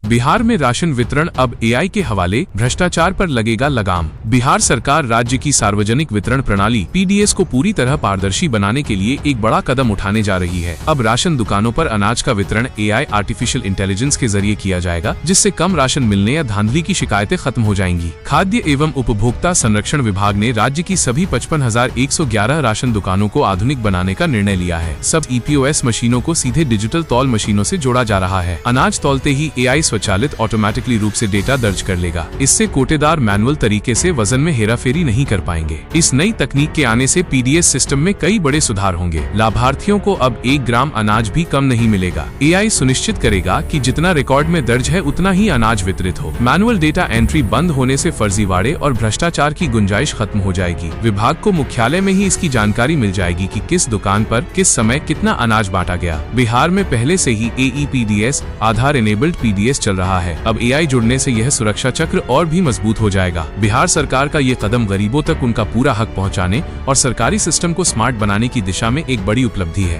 बिहार में राशन वितरण अब एआई के हवाले, भ्रष्टाचार पर लगेगा लगाम। बिहार सरकार राज्य की सार्वजनिक वितरण प्रणाली पीडीएस को पूरी तरह पारदर्शी बनाने के लिए एक बड़ा कदम उठाने जा रही है। अब राशन दुकानों पर अनाज का वितरण एआई आर्टिफिशियल इंटेलिजेंस के जरिए किया जाएगा, जिससे कम राशन मिलने या धांधली की शिकायतें खत्म हो जाएंगी। खाद्य एवं उपभोक्ता संरक्षण विभाग ने राज्य की सभी 55,111 राशन दुकानों को आधुनिक बनाने का निर्णय लिया है। सब ईपीओएस मशीनों को सीधे डिजिटल तौल मशीनों से जोड़ा जा रहा है। अनाज तौलते ही एआई स्वचालित ऑटोमेटिकली रूप से डेटा दर्ज कर लेगा। इससे कोटेदार मैनुअल तरीके से वजन में हेराफेरी नहीं कर पाएंगे। इस नई तकनीक के आने से पीडीएस सिस्टम में कई बड़े सुधार होंगे। लाभार्थियों को अब 1 ग्राम अनाज भी कम नहीं मिलेगा। एआई सुनिश्चित करेगा कि जितना रिकॉर्ड में दर्ज है उतना ही अनाज वितरित हो। मैनुअल डेटा एंट्री बंद होने से फर्जीवाड़े और भ्रष्टाचार की गुंजाइश खत्म हो जाएगी। विभाग को मुख्यालय में ही इसकी जानकारी मिल जाएगी कि किस दुकान पर किस समय कितना अनाज बांटा गया। बिहार में पहले से ही एईपीडीएस आधार इनेबल्ड पीडीएस चल रहा है। अब एआई जुड़ने से यह सुरक्षा चक्र और भी मजबूत हो जाएगा। बिहार सरकार का ये कदम गरीबों तक उनका पूरा हक पहुंचाने और सरकारी सिस्टम को स्मार्ट बनाने की दिशा में एक बड़ी उपलब्धि है।